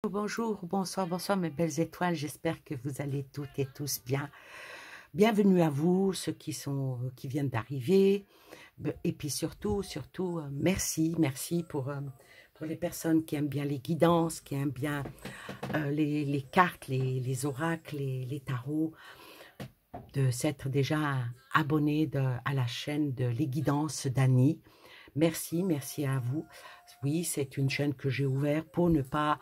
Bonjour, bonsoir, bonsoir mes belles étoiles, j'espère que vous allez toutes et tous bien. Bienvenue à vous, ceux qui viennent d'arriver, et puis surtout, merci pour les personnes qui aiment bien les guidances, qui aiment bien les cartes, les oracles, les tarots, de s'être déjà abonné à la chaîne de Les Guidances d'Annie. Merci à vous. Oui, c'est une chaîne que j'ai ouverte pour ne pas...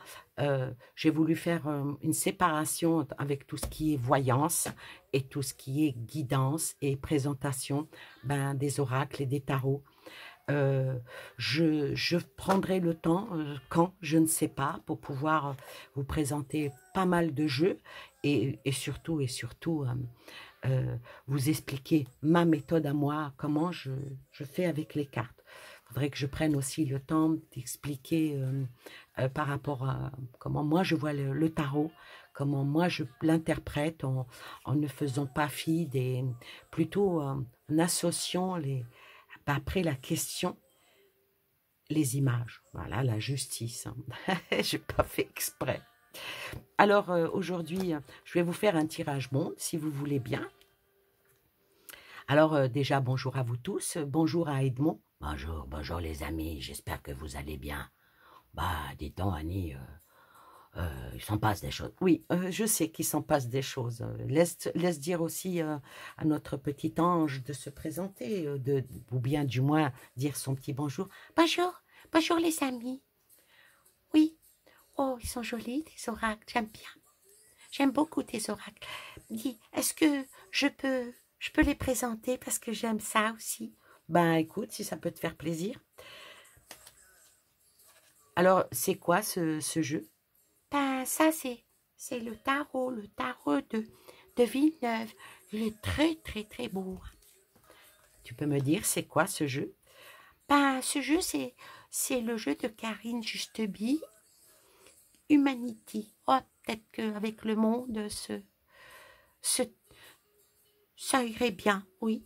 j'ai voulu faire une séparation avec tout ce qui est voyance et tout ce qui est guidance et présentation des oracles et des tarots. Je prendrai le temps, quand, je ne sais pas, pour pouvoir vous présenter pas mal de jeux et surtout, vous expliquer ma méthode à moi, comment je fais avec les cartes. Il faudrait que je prenne aussi le temps d'expliquer par rapport à comment moi je vois le tarot, comment moi je l'interprète en ne faisant pas fi plutôt en associant après la question, les images. Voilà, la justice. J'ai pas fait exprès. Alors aujourd'hui, je vais vous faire un tirage monde, si vous voulez bien. Alors déjà, bonjour à vous tous. Bonjour à Edmond. Bonjour les amis, j'espère que vous allez bien. Dites donc Annie, il s'en passe des choses. Oui, je sais qu'il s'en passe des choses. Laisse dire aussi à notre petit ange de se présenter, ou bien du moins dire son petit bonjour. Bonjour les amis. Oui, oh, ils sont jolis, tes oracles, j'aime bien. J'aime beaucoup tes oracles. Dis, est-ce que je peux les présenter parce que j'aime ça aussi? Ben écoute, si ça peut te faire plaisir. Alors, c'est quoi ce jeu? Ben ça, c'est le tarot de Villeneuve. Il est très beau. Tu peux me dire, c'est quoi ce jeu? Ben, ce jeu, c'est le jeu de Karine Justeby, Humanity. Oh, peut-être qu'avec le monde, ça irait bien, oui.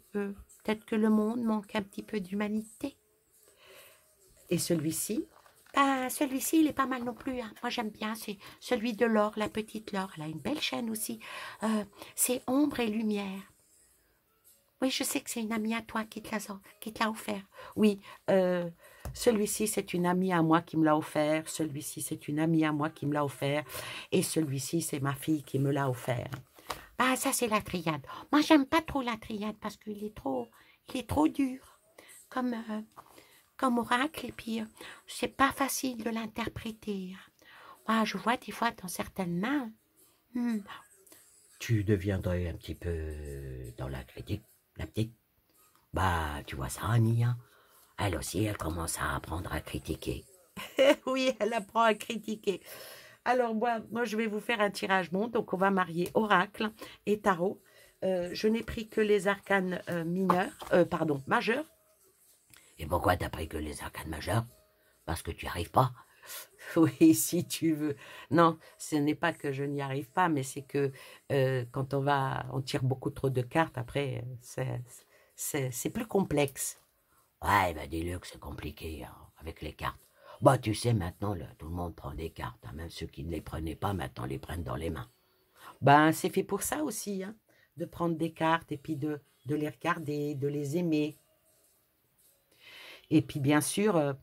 Peut-être que le monde manque un petit peu d'humanité. Et celui-ci? Celui-ci, il est pas mal non plus, hein. Moi, j'aime bien. C'est celui de Laure, la petite Laure. Elle a une belle chaîne aussi. C'est Ombre et Lumière. Oui, je sais que c'est une amie à toi qui te l'a offert. Oui, celui-ci, c'est une amie à moi qui me l'a offert. Celui-ci, c'est une amie à moi qui me l'a offert. Et celui-ci, c'est ma fille qui me l'a offert. Ça, c'est la triade. Moi, j'aime pas trop la triade parce qu'il est trop dur comme oracle. Et puis, c'est pas facile de l'interpréter. Je vois des fois dans certaines mains. Tu deviendrais un petit peu dans la critique, la petite. Tu vois ça Annie, hein? Elle aussi, elle commence à apprendre à critiquer. Oui, elle apprend à critiquer. Alors, moi, je vais vous faire un tirage monde. Donc, on va marier oracle et tarot. Je n'ai pris que les arcanes majeurs. Et pourquoi t'as pris que les arcanes majeures? Parce que tu n'y arrives pas. Oui, si tu veux. Non, ce n'est pas que je n'y arrive pas, mais c'est que quand on tire beaucoup trop de cartes, après, c'est plus complexe. Ouais, dis-le que c'est compliqué hein, avec les cartes. Tu sais, maintenant, là, tout le monde prend des cartes. Hein, même ceux qui ne les prenaient pas, maintenant, les prennent dans les mains. C'est fait pour ça aussi, hein, de prendre des cartes et puis de les regarder, de les aimer. Et puis, bien sûr,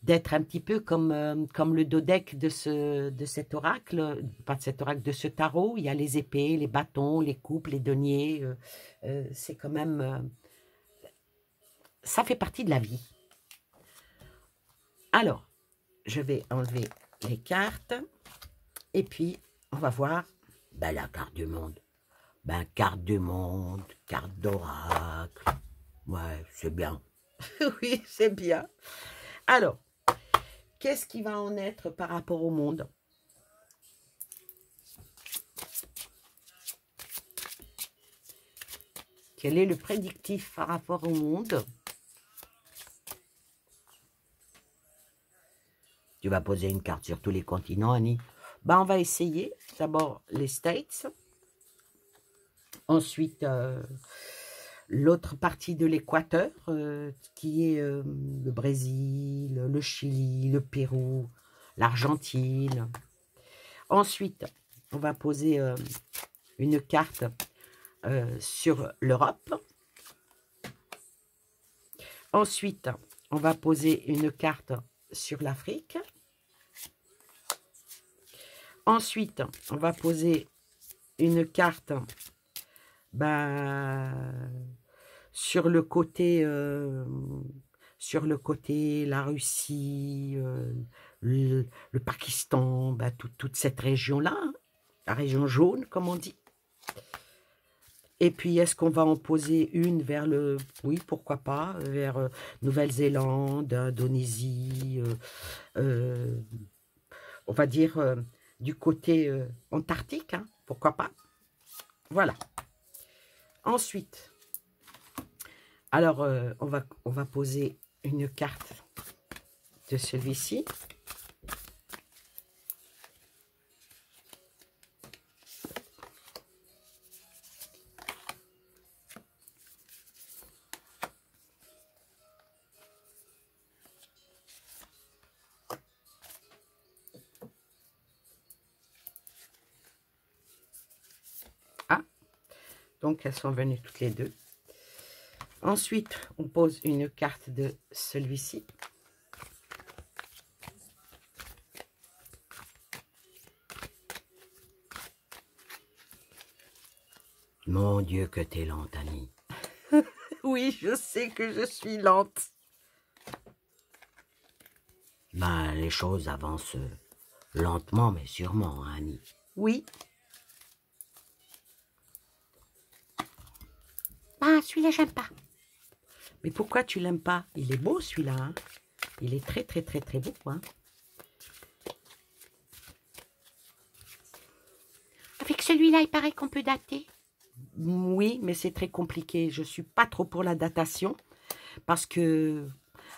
d'être un petit peu comme le dodeck de cet oracle, pas de cet oracle, de ce tarot. Il y a les épées, les bâtons, les coupes, les deniers. C'est quand même... ça fait partie de la vie. Alors, je vais enlever les cartes. Et puis, on va voir. La carte du monde. Carte du monde, carte d'oracle. Ouais, c'est bien. Oui, c'est bien. Alors, qu'est-ce qui va en être par rapport au monde? Quel est le prédictif par rapport au monde? Tu vas poser une carte sur tous les continents, Annie? On va essayer. D'abord, les States. Ensuite, l'autre partie de l'équateur, qui est le Brésil, le Chili, le Pérou, l'Argentine. Ensuite, on va poser une carte sur l'Europe. Ensuite, on va poser une carte sur l'Afrique. Ensuite, on va poser une carte sur le côté la Russie, le Pakistan, toute cette région-là, hein, la région jaune, comme on dit. Et puis, est-ce qu'on va en poser une vers le... Oui, pourquoi pas, vers Nouvelle-Zélande, Indonésie, on va dire du côté antarctique, hein, pourquoi pas. Voilà. Ensuite, alors, on va poser une carte de celui-ci. Ah, donc elles sont venues toutes les deux. Ensuite, on pose une carte de celui-ci. Mon Dieu, que t'es lente, Annie. Oui, je sais que je suis lente. Les choses avancent lentement, mais sûrement, hein, Annie. Oui. Celui-là, j'aime pas. Mais pourquoi tu l'aimes pas? Il est beau, celui-là. Hein, il est très, très, très, très beau. Hein. Avec celui-là, il paraît qu'on peut dater. Oui, mais c'est très compliqué. Je ne suis pas trop pour la datation. Parce que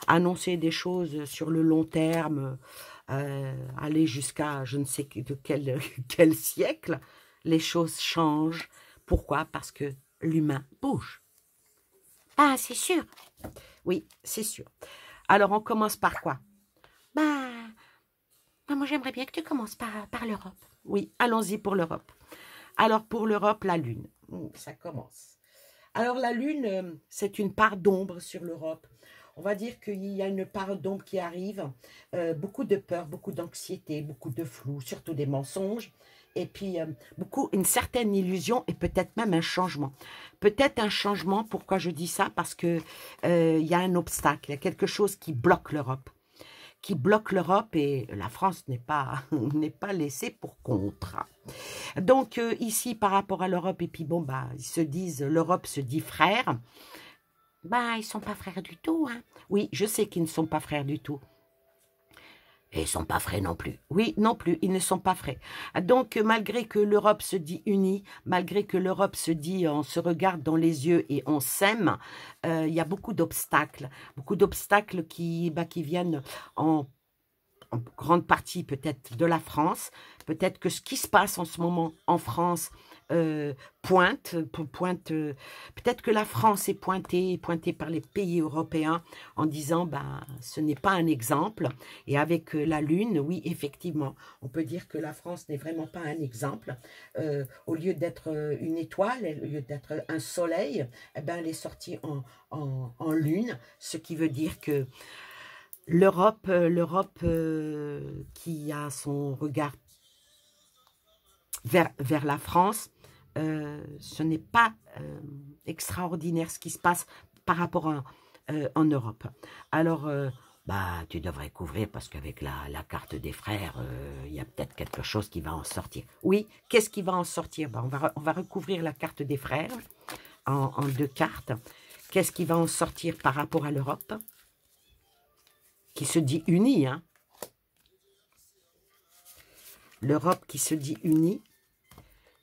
annoncer des choses sur le long terme, aller jusqu'à je ne sais de quel siècle, les choses changent. Pourquoi? Parce que l'humain bouge. Ah, c'est sûr. Oui, c'est sûr. Alors, on commence par quoi? Moi, j'aimerais bien que tu commences par l'Europe. Oui, allons-y pour l'Europe. Alors, pour l'Europe, la Lune. Ça commence. Alors, la Lune, c'est une part d'ombre sur l'Europe. On va dire qu'il y a une part d'ombre qui arrive. Beaucoup de peur, beaucoup d'anxiété, beaucoup de flou, surtout des mensonges. Et puis, une certaine illusion et peut-être même un changement. Peut-être un changement, pourquoi je dis ça? Parce que il y a un obstacle, il y a quelque chose qui bloque l'Europe. Qui bloque l'Europe et la France n'est pas, n'est pas laissée pour contre. Donc, ici, par rapport à l'Europe, et puis bon, ils se disent, l'Europe se dit frère. Ils sont pas frères du tout. Hein. Oui, je sais qu'ils ne sont pas frères du tout. Et ils sont pas frais non plus. Oui, non plus, ils ne sont pas frais. Donc, malgré que l'Europe se dit unie, malgré que l'Europe se dit on se regarde dans les yeux et on s'aime, il y a beaucoup d'obstacles qui viennent en grande partie peut-être de la France. Peut-être que ce qui se passe en ce moment en France pointe. Peut-être que la France est pointée par les pays européens en disant ce n'est pas un exemple. Et avec la Lune, oui, effectivement, on peut dire que la France n'est vraiment pas un exemple. Au lieu d'être une étoile, au lieu d'être un soleil, elle est sortie en Lune, ce qui veut dire que l'Europe qui a son regard vers la France, ce n'est pas extraordinaire ce qui se passe par rapport en Europe. Alors, tu devrais couvrir parce qu'avec la carte des frères, il y a peut-être quelque chose qui va en sortir. Oui, qu'est-ce qui va en sortir? On va recouvrir la carte des frères en deux cartes. Qu'est-ce qui va en sortir par rapport à l'Europe? Qui se dit unie, hein? L'Europe qui se dit unie.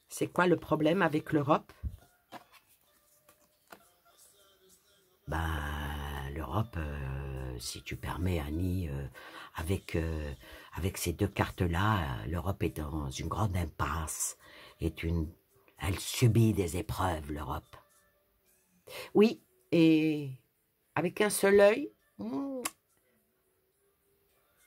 C'est quoi le problème avec l'Europe? L'Europe, si tu permets, Annie, avec ces deux cartes-là, l'Europe est dans une grande impasse. Elle subit des épreuves, l'Europe. Oui, et avec un seul œil,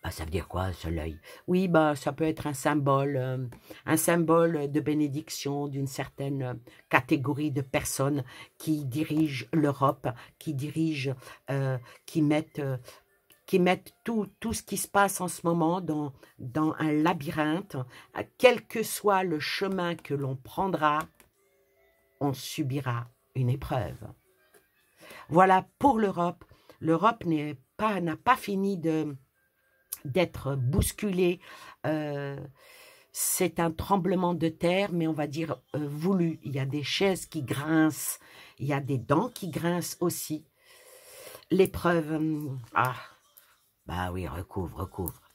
Ah, ça veut dire quoi, soleil? Oui, bah, ça peut être un symbole de bénédiction d'une certaine catégorie de personnes qui dirigent l'Europe, qui dirigent, qui mettent, tout ce qui se passe en ce moment dans un labyrinthe. Quel que soit le chemin que l'on prendra, on subira une épreuve. Voilà pour l'Europe. L'Europe n'a pas fini d'être bousculée. C'est un tremblement de terre, mais on va dire voulu. Il y a des chaises qui grincent, il y a des dents qui grincent aussi. L'épreuve, Bah oui, recouvre.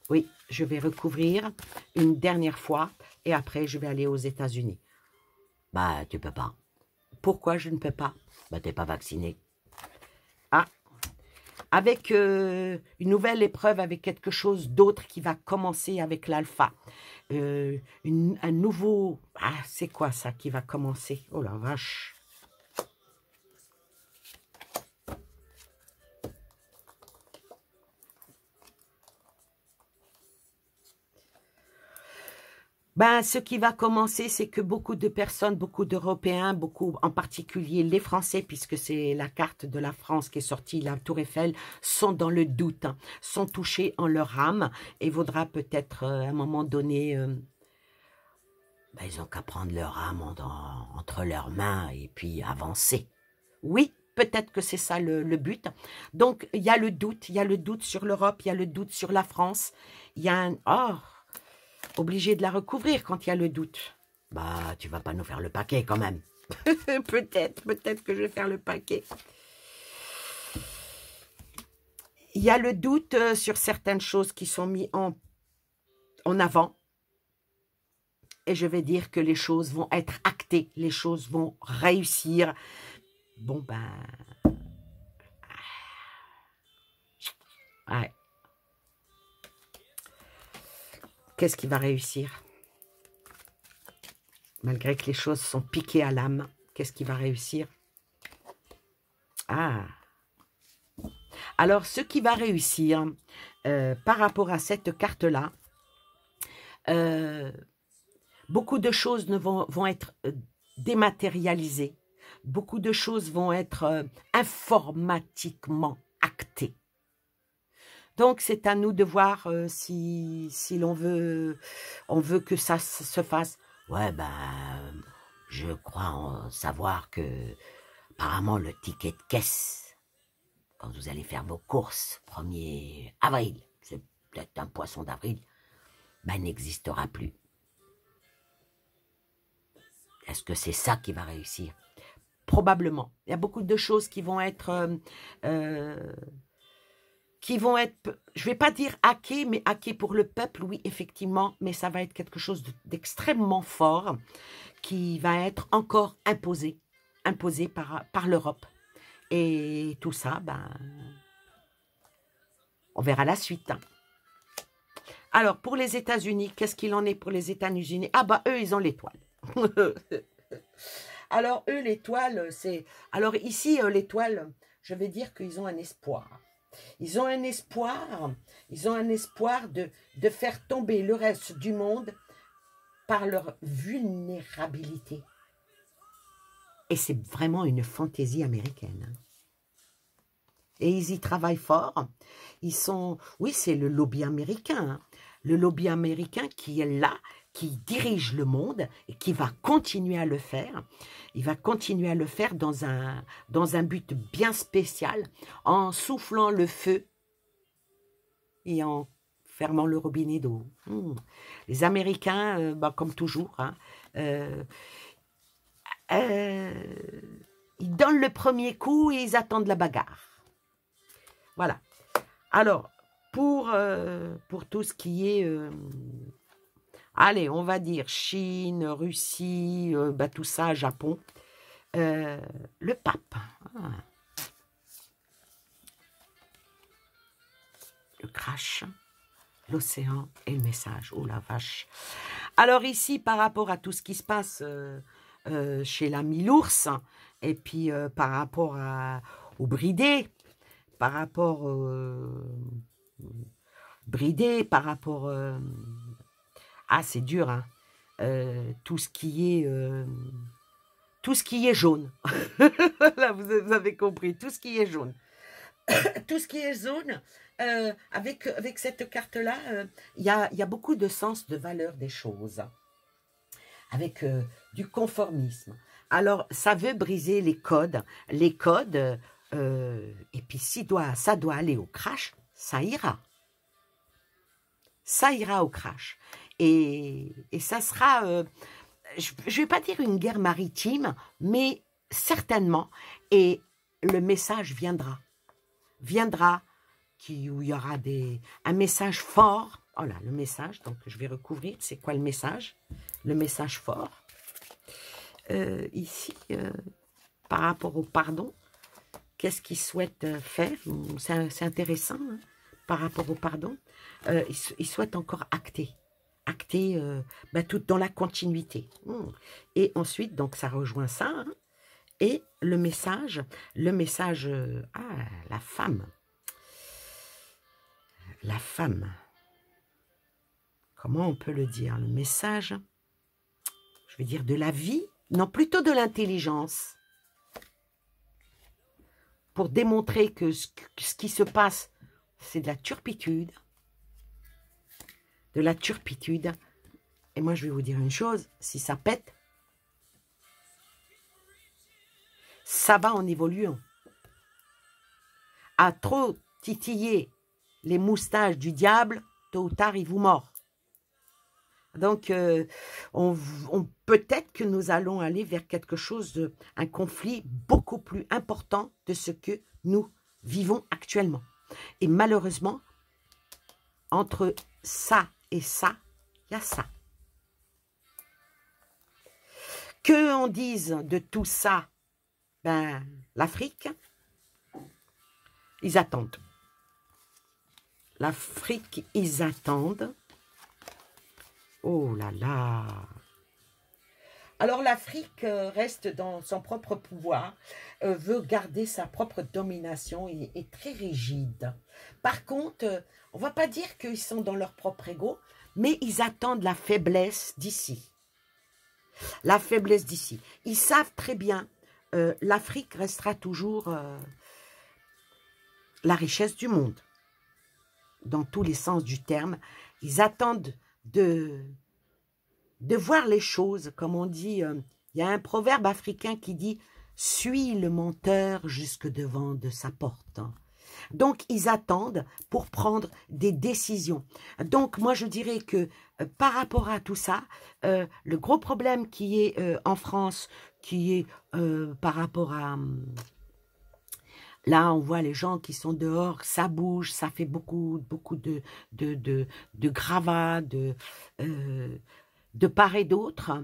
oui, je vais recouvrir une dernière fois et après je vais aller aux États-Unis. Bah, tu peux pas. Pourquoi je ne peux pas? Bah, t'es pas vacciné. Ah, avec une nouvelle épreuve, avec quelque chose d'autre qui va commencer avec l'alpha. Un nouveau... Ah, c'est quoi ça qui va commencer? Oh la vache! Ben, ce qui va commencer, c'est que beaucoup de personnes, beaucoup d'Européens, beaucoup en particulier les Français, puisque c'est la carte de la France qui est sortie, la Tour Eiffel, sont dans le doute, hein, sont touchés en leur âme, et vaudra peut-être à un moment donné... Bah, ils ont qu'à prendre leur âme entre leurs mains et puis avancer. Oui, peut-être que c'est ça le but. Donc, il y a le doute sur l'Europe, il y a le doute sur la France, il y a un... Oh, obligé de la recouvrir quand il y a le doute. Bah, tu vas pas nous faire le paquet quand même. Peut-être que je vais faire le paquet. Il y a le doute sur certaines choses qui sont mises en avant. Et je vais dire que les choses vont être actées, les choses vont réussir. Bon, ben... Ouais. Qu'est-ce qui va réussir? Malgré que les choses sont piquées à l'âme, qu'est-ce qui va réussir? Ah! Alors, ce qui va réussir par rapport à cette carte-là, beaucoup de choses vont être dématérialisées. Beaucoup de choses vont être informatiquement actées. Donc, c'est à nous de voir si on veut que ça se fasse. Ouais, ben, je crois en savoir que, apparemment, le ticket de caisse, quand vous allez faire vos courses, 1er avril, c'est peut-être un poisson d'avril, ben, n'existera plus. Est-ce que c'est ça qui va réussir? Probablement. Il y a beaucoup de choses qui vont être... je vais pas dire hackées, mais hackées pour le peuple, oui, effectivement, mais ça va être quelque chose d'extrêmement fort qui va être encore imposé par l'Europe. Et tout ça, ben, on verra la suite. Hein. Alors, pour les États-Unis, qu'est-ce qu'il en est pour les États-Unis? Ah, bah, eux, ils ont l'étoile. Alors, eux, l'étoile, c'est... Alors, ici, l'étoile, je vais dire qu'ils ont un espoir. Ils ont un espoir de faire tomber le reste du monde par leur vulnérabilité. Et c'est vraiment une fantaisie américaine. Et ils y travaillent fort. Ils sont... Oui, c'est le lobby américain. Hein. Le lobby américain qui est là, qui dirige le monde et qui va continuer à le faire. Il va continuer à le faire dans un but bien spécial, en soufflant le feu et en fermant le robinet d'eau. Les Américains, bah, comme toujours, hein, ils donnent le premier coup et ils attendent la bagarre. Voilà. Alors, pour tout ce qui est... allez, on va dire Chine, Russie, bah, tout ça, Japon. Le pape. Ah. Le crash, l'océan et le message. Oh la vache. Alors ici, par rapport à tout ce qui se passe chez la Milours, et puis par rapport au Bridé, par rapport bridé par rapport... Ah, c'est dur, hein. Tout ce qui est jaune. Là, vous avez compris, tout ce qui est jaune. Tout ce qui est jaune, avec cette carte-là, il y a beaucoup de sens de valeur des choses. Avec du conformisme. Alors, ça veut briser les codes. Les codes, et puis si ça doit aller au crash, ça ira. Ça ira au crash. Et ça sera, je ne vais pas dire une guerre maritime, mais certainement, et le message viendra. Viendra, où il y aura un message fort. Oh là, le message, donc je vais recouvrir, c'est quoi le message? Le message fort. Ici, par rapport au pardon, qu'est-ce qu'il souhaite faire? C'est intéressant, hein, par rapport au pardon. Il souhaite encore acter tout dans la continuité. Et ensuite, donc ça rejoint ça, hein, et le message, la femme. La femme. Comment on peut le dire? Le message, je veux dire de la vie, non, plutôt de l'intelligence. Pour démontrer que ce qui se passe, c'est de la turpitude. De la turpitude. Et moi, je vais vous dire une chose, si ça pète, ça va en évoluant. À trop titiller les moustaches du diable, tôt ou tard, il vous mord. Donc, peut-être que nous allons aller vers quelque chose, un conflit beaucoup plus important de ce que nous vivons actuellement. Et malheureusement, entre ça et ça, il y a ça. Que on dise de tout ça, ben, l'Afrique, ils attendent. L'Afrique, ils attendent. Oh là là! Alors l'Afrique reste dans son propre pouvoir, veut garder sa propre domination et est très rigide. Par contre, on ne va pas dire qu'ils sont dans leur propre ego, mais ils attendent la faiblesse d'ici. La faiblesse d'ici. Ils savent très bien, l'Afrique restera toujours la richesse du monde. Dans tous les sens du terme, ils attendent de voir les choses, comme on dit, il y a un proverbe africain qui dit « Suis le menteur jusque devant de sa porte ». Donc, ils attendent pour prendre des décisions. Donc, moi, je dirais que par rapport à tout ça, le gros problème qui est en France, qui est par rapport à... Là, on voit les gens qui sont dehors, ça bouge, ça fait beaucoup de gravats, de part et d'autre.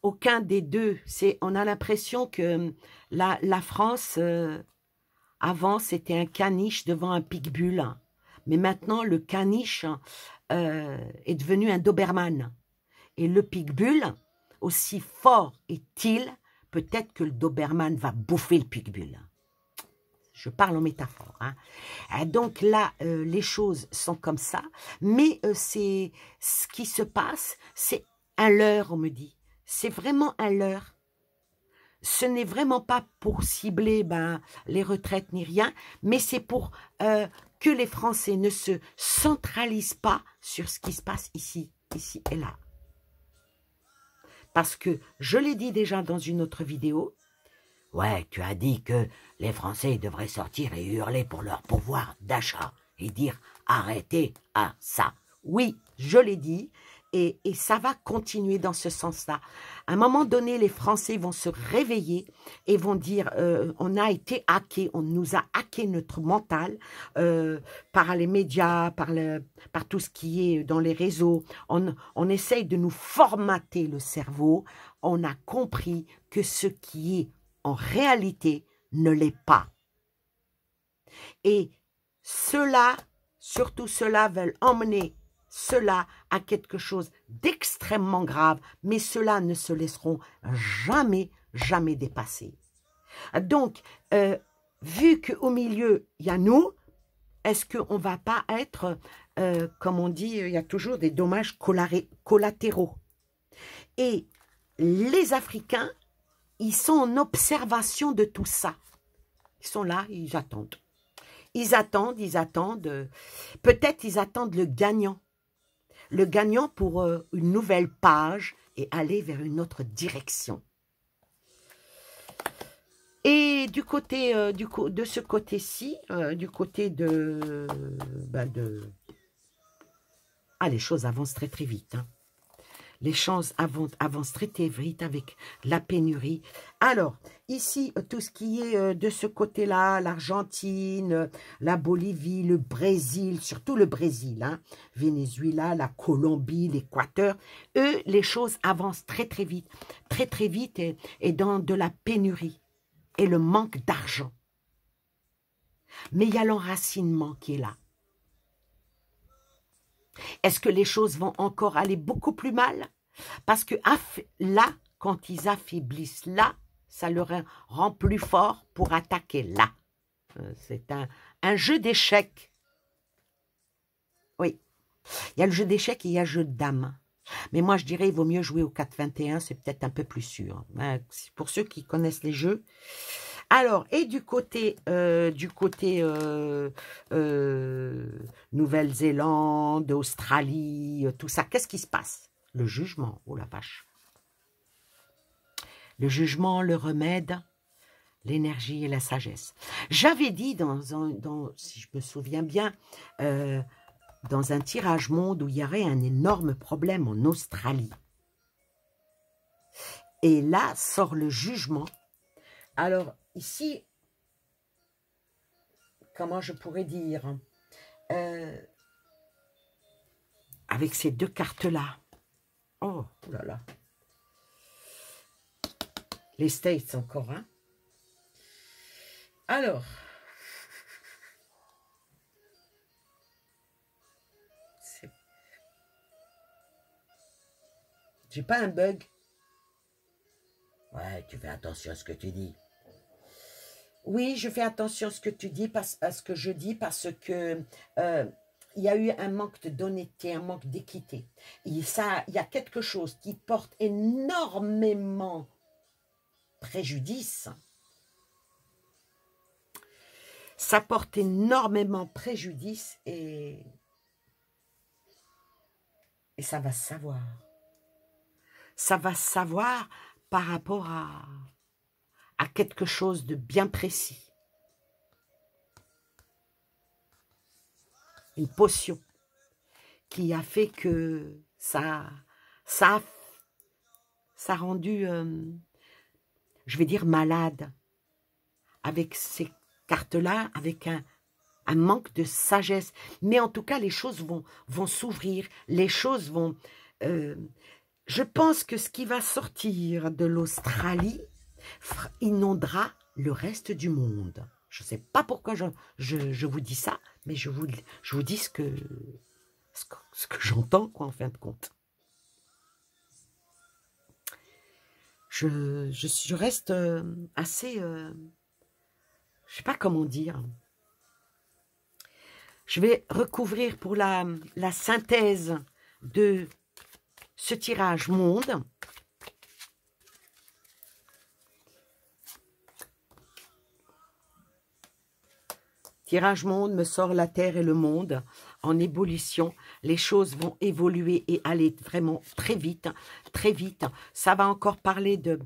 Aucun des deux. On a l'impression que la France, avant, c'était un caniche devant un pitbull. Mais maintenant, le caniche est devenu un Doberman. Et le pitbull, aussi fort est-il, peut-être que le Doberman va bouffer le pitbull. Je parle en métaphore. Hein. Donc là, les choses sont comme ça. Mais c'est ce qui se passe, c'est un leurre, on me dit. C'est vraiment un leurre. Ce n'est vraiment pas pour cibler les retraites ni rien, mais c'est pour que les Français ne se centralisent pas sur ce qui se passe ici et là. Parce que, je l'ai dit déjà dans une autre vidéo, ouais, tu as dit que les Français devraient sortir et hurler pour leur pouvoir d'achat et dire arrêtez à ça. Oui, je l'ai dit et ça va continuer dans ce sens-là. À un moment donné, les Français vont se réveiller et vont dire on a été hacké, on nous a hacké notre mental par les médias, par tout ce qui est dans les réseaux. On essaye de nous formater le cerveau. On a compris que ce qui est en réalité ne l'est pas. Et ceux-là, surtout ceux-là, veulent emmener cela à quelque chose d'extrêmement grave, mais ceux-là ne se laisseront jamais, jamais dépasser. Donc, vu qu'au milieu, il y a nous, est-ce qu'on ne va pas être, comme on dit, il y a toujours des dommages collatéraux. Et les Africains, ils sont en observation de tout ça. Ils sont là, ils attendent. Ils attendent, ils attendent. Peut-être ils attendent le gagnant. Le gagnant pour une nouvelle page et aller vers une autre direction. Et du côté de ce côté-ci, du côté de, ah, les choses avancent très très vite. Hein. Les choses avancent très très vite avec la pénurie. Alors, ici, tout ce qui est de ce côté-là, l'Argentine, la Bolivie, le Brésil, surtout le Brésil, hein, Venezuela, la Colombie, l'Équateur, eux, les choses avancent très très vite et dans de la pénurie et le manque d'argent. Mais il y a l'enracinement qui est là. Est-ce que les choses vont encore aller beaucoup plus mal? Parce que là, quand ils affaiblissent là, ça leur rend plus fort pour attaquer là. C'est un jeu d'échecs. Oui, il y a le jeu d'échecs et il y a le jeu de dames. Mais moi, je dirais, il vaut mieux jouer au 4-21, c'est peut-être un peu plus sûr. Pour ceux qui connaissent les jeux. Alors, et du côté Nouvelle-Zélande, Australie, tout ça, qu'est-ce qui se passe? Le jugement, oh la vache. Le jugement, le remède, l'énergie et la sagesse. J'avais dit, si je me souviens bien, dans un tirage monde où il y aurait un énorme problème en Australie. Et là sort le jugement. Alors, ici, comment je pourrais dire, avec ces deux cartes-là, oh là là, les States encore, hein. Alors, j'ai pas un bug. Ouais, tu fais attention à ce que tu dis. Oui, je fais attention à ce que tu dis, à ce que je dis, parce que il y a eu un manque d'honnêteté, un manque d'équité. Il y a quelque chose qui porte énormément préjudice. Ça porte énormément préjudice et ça va se savoir. Ça va se savoir par rapport à quelque chose de bien précis. Une potion qui a fait que ça a rendu, je vais dire, malade. Avec ces cartes-là, avec un manque de sagesse. Mais en tout cas, les choses vont s'ouvrir, les choses vont... je pense que ce qui va sortir de l'Australie inondera le reste du monde. Je ne sais pas pourquoi je vous dis ça, mais je vous dis ce que j'entends, quoi, en fin de compte. Je reste assez... je ne sais pas comment dire. Je vais recouvrir pour la synthèse de ce tirage monde. Tirage monde me sort la terre et le monde en ébullition. Les choses vont évoluer et aller vraiment très vite, très vite. Ça va encore parler de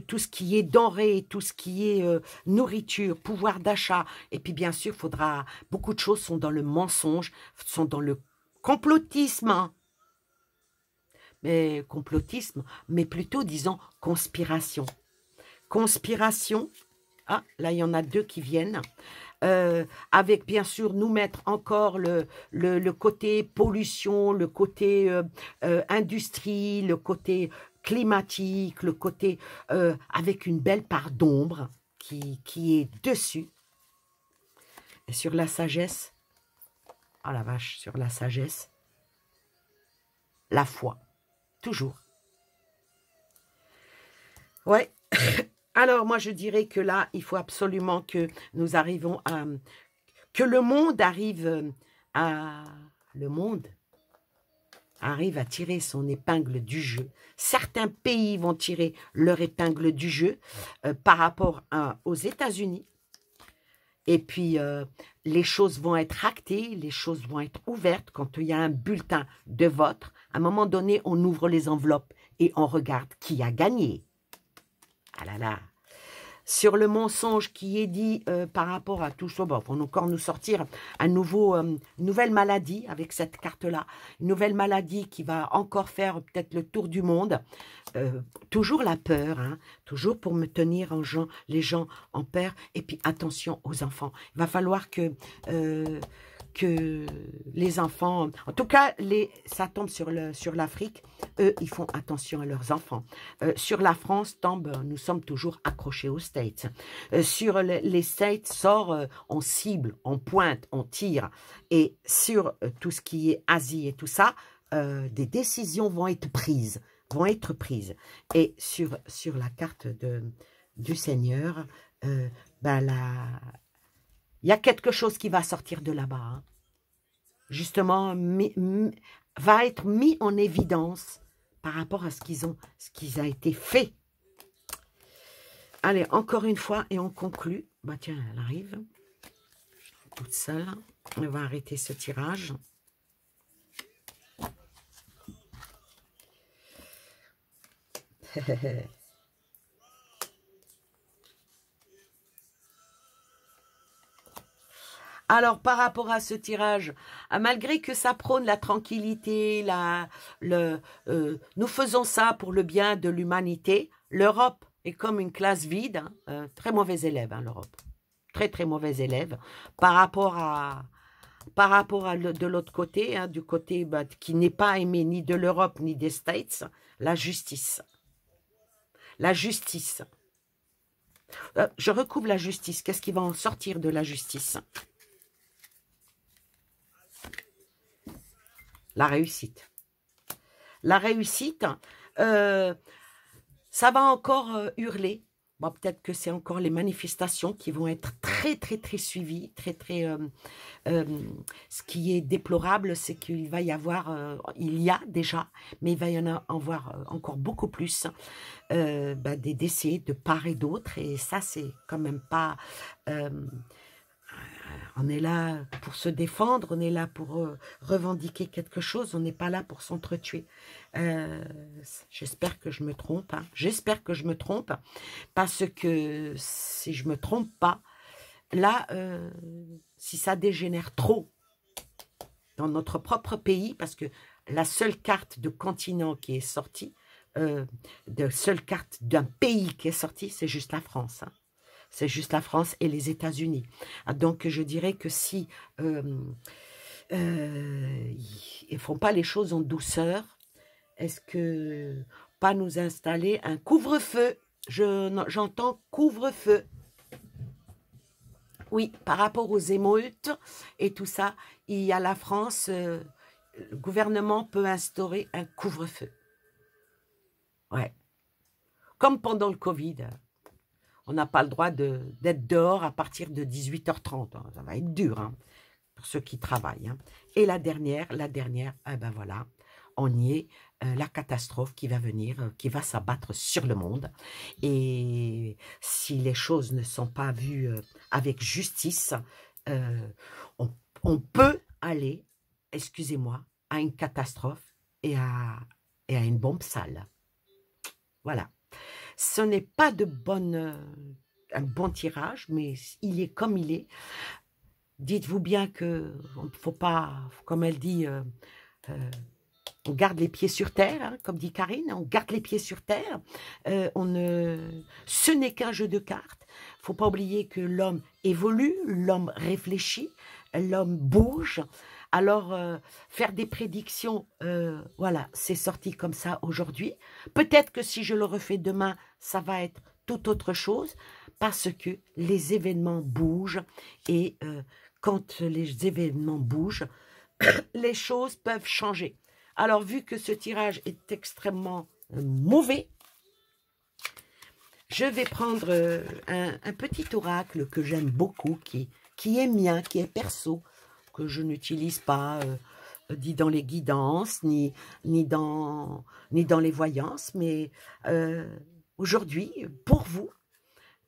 tout ce qui est denrées, tout ce qui est nourriture, pouvoir d'achat. Et puis bien sûr, beaucoup de choses sont dans le mensonge, sont dans le complotisme. Mais complotisme, mais plutôt disons conspiration. Conspiration. Ah, là, il y en a deux qui viennent. Avec, bien sûr, nous mettre encore le côté pollution, le côté industrie, le côté climatique, le côté avec une belle part d'ombre qui est dessus. Et sur la sagesse, ah la vache, sur la sagesse, la foi, toujours. Ouais. Alors, moi, je dirais que là, il faut absolument que nous arrivons à... que le monde arrive à... Le monde arrive à tirer son épingle du jeu. Certains pays vont tirer leur épingle du jeu par rapport aux États-Unis. Et puis, les choses vont être actées, les choses vont être ouvertes. Quand il y a un bulletin de vote, à un moment donné, on ouvre les enveloppes et on regarde qui a gagné. Ah là là. Sur le mensonge qui est dit par rapport à tout ça, bon, on va encore nous sortir une nouvelle maladie avec cette carte-là. Une nouvelle maladie qui va encore faire peut-être le tour du monde. Toujours la peur, hein, toujours pour me tenir les gens en peur. Et puis attention aux enfants. Il va falloir que les enfants, en tout cas, ça tombe sur l'Afrique, eux, ils font attention à leurs enfants. Sur la France, nous sommes toujours accrochés aux States. Sur les States, on cible, on pointe, on tire. Et sur tout ce qui est Asie et tout ça, des décisions vont être prises. Et sur la carte du Seigneur, il y a quelque chose qui va sortir de là-bas. Hein. Justement, va être mis en évidence par rapport à ce qui a été fait. Allez, encore une fois, et on conclut. Bah tiens, elle arrive. Toute seule. On va arrêter ce tirage. Alors, par rapport à ce tirage, malgré que ça prône la tranquillité, nous faisons ça pour le bien de l'humanité, l'Europe est comme une classe vide, hein, très mauvais élève, hein, l'Europe. Très, très mauvais élève. Par rapport à de l'autre côté, hein, du côté qui n'est pas aimé ni de l'Europe ni des States, la justice. La justice. Je recouvre la justice. Qu'est-ce qui va en sortir de la justice ? La réussite. La réussite, ça va encore hurler. Bon, peut-être que c'est encore les manifestations qui vont être très, très, très suivies. Ce qui est déplorable, c'est qu'il va y avoir, il y a déjà, mais il va y en avoir encore beaucoup plus, des décès de part et d'autre. Et ça, c'est quand même pas... on est là pour se défendre, on est là pour revendiquer quelque chose, on n'est pas là pour s'entretuer. J'espère que je me trompe, hein. J'espère que je me trompe, parce que si je me trompe pas, là, si ça dégénère trop dans notre propre pays, parce que la seule carte de continent qui est sortie, seule carte d'un pays qui est sortie, c'est juste la France, hein. C'est juste la France et les États-Unis. Donc, je dirais que si ils ne font pas les choses en douceur, est-ce que pas nous installer un couvre-feu? J'entends couvre-feu. Oui, par rapport aux émeutes et tout ça, il y a la France, le gouvernement peut instaurer un couvre-feu. Ouais. Comme pendant le Covid. On n'a pas le droit d'être dehors à partir de 18h30. Hein. Ça va être dur, hein, pour ceux qui travaillent. Hein. Et la dernière, ben voilà, on y est, la catastrophe qui va venir, qui va s'abattre sur le monde. Et si les choses ne sont pas vues avec justice, on peut aller, excusez-moi, à une catastrophe et à une bombe sale. Voilà. Ce n'est pas un bon tirage, mais il est comme il est. Dites-vous bien que on ne faut pas, comme elle dit, on garde les pieds sur terre, hein, comme dit Karine, on garde les pieds sur terre. Ce n'est qu'un jeu de cartes. Il ne faut pas oublier que l'homme évolue, l'homme réfléchit, l'homme bouge. Alors, faire des prédictions, voilà, c'est sorti comme ça aujourd'hui. Peut-être que si je le refais demain, ça va être tout autre chose, parce que les événements bougent. Et quand les événements bougent, les choses peuvent changer. Alors, vu que ce tirage est extrêmement mauvais, je vais prendre un petit oracle que j'aime beaucoup, qui qui est mien, qui est perso, que je n'utilise pas ni dans les guidances, ni dans les voyances, mais aujourd'hui, pour vous,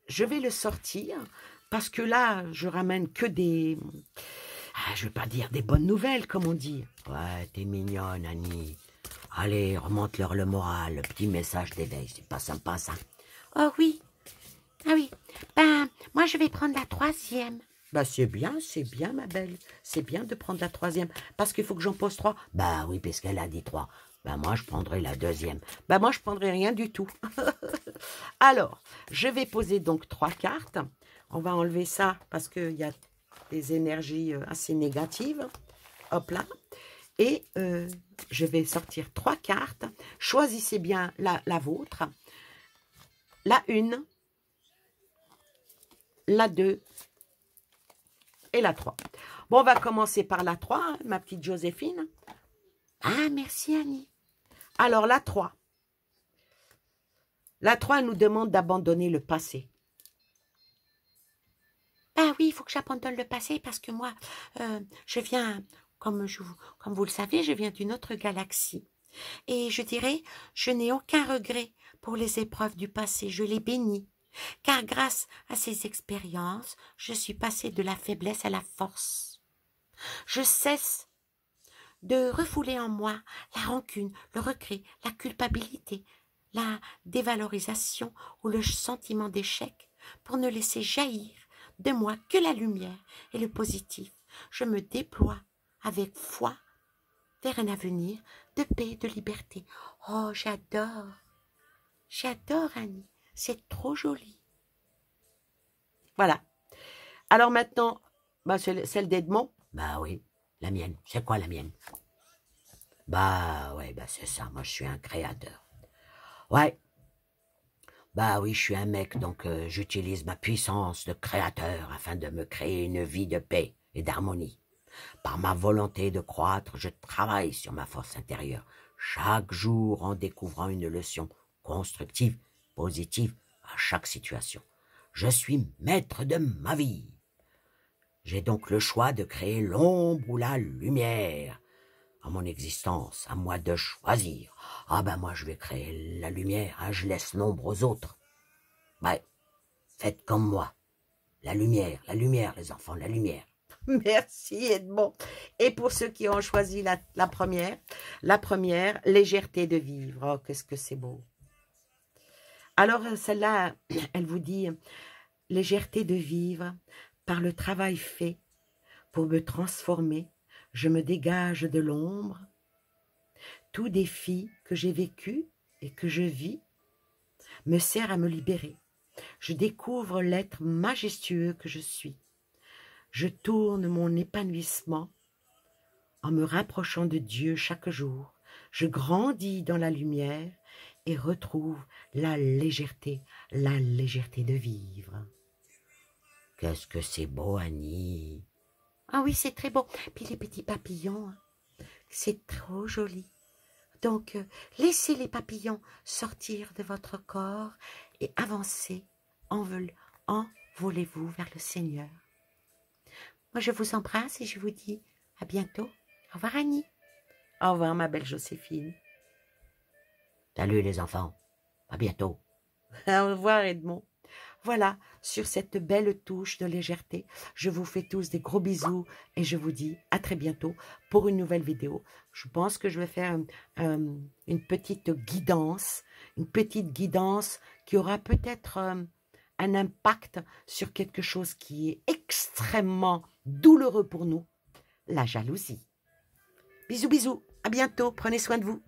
je vais le sortir, parce que là, je ramène que des... je ne veux pas dire des bonnes nouvelles, comme on dit. Ouais, t'es mignonne, Annie. Allez, remonte-leur le moral, le petit message d'éveil, c'est pas sympa, ça. Oh oui, ah oui, ben, moi je vais prendre la 3e. Bah c'est bien, ma belle. C'est bien de prendre la 3e, parce qu'il faut que j'en pose 3. Bah oui, puisqu'elle a dit 3. Bah moi, je prendrai la 2e. Bah moi, je prendrai rien du tout. Alors, je vais poser donc 3 cartes. On va enlever ça, parce qu'il y a des énergies assez négatives. Hop là. Et je vais sortir 3 cartes. Choisissez bien la vôtre. La 1, la 2 et la 3. Bon, on va commencer par la 3, hein, ma petite Joséphine. Ah, merci Annie. Alors, la 3. La 3 elle nous demande d'abandonner le passé. Ben oui, il faut que j'abandonne le passé parce que moi, je viens, comme vous le savez, je viens d'une autre galaxie. Et je dirais, je n'ai aucun regret pour les épreuves du passé, je les bénis. Car grâce à ces expériences, je suis passée de la faiblesse à la force. Je cesse de refouler en moi la rancune, le regret, la culpabilité, la dévalorisation ou le sentiment d'échec pour ne laisser jaillir de moi que la lumière et le positif. Je me déploie avec foi vers un avenir de paix, de liberté. Oh, j'adore. J'adore, Annie. C'est trop joli. Voilà. Alors maintenant, bah, celle d'Edmond. Bah oui, la mienne. C'est quoi la mienne? Bah ouais, bah c'est ça. Moi, je suis un créateur. Ouais. Bah oui, je suis un mec, donc j'utilise ma puissance de créateur afin de me créer une vie de paix et d'harmonie. Par ma volonté de croître, je travaille sur ma force intérieure, chaque jour en découvrant une leçon constructive, positive à chaque situation. Je suis maître de ma vie. J'ai donc le choix de créer l'ombre ou la lumière. À mon existence, à moi de choisir. Ah ben moi je vais créer la lumière, hein, je laisse l'ombre aux autres. Ouais, faites comme moi. La lumière les enfants, la lumière. Merci Edmond. Et pour ceux qui ont choisi la première, légèreté de vivre. Oh, qu'est-ce que c'est beau. Alors celle-là, elle vous dit, légèreté de vivre, par le travail fait pour me transformer, je me dégage de l'ombre. Tout défi que j'ai vécu et que je vis me sert à me libérer. Je découvre l'être majestueux que je suis. Je tourne mon épanouissement en me rapprochant de Dieu chaque jour. Je grandis dans la lumière et retrouve la légèreté de vivre. Qu'est-ce que c'est beau, Annie. Ah oui, c'est très beau. Puis les petits papillons, hein, c'est trop joli. Donc, laissez les papillons sortir de votre corps et avancez, envolez-vous vers le Seigneur. Moi, je vous embrasse et je vous dis à bientôt. Au revoir, Annie. Au revoir, ma belle Joséphine. Salut, les enfants. À bientôt. Au revoir, Edmond. Voilà, sur cette belle touche de légèreté, je vous fais tous des gros bisous et je vous dis à très bientôt pour une nouvelle vidéo. Je pense que je vais faire une petite guidance qui aura peut-être un impact sur quelque chose qui est extrêmement douloureux pour nous, la jalousie. Bisous, bisous, à bientôt, prenez soin de vous.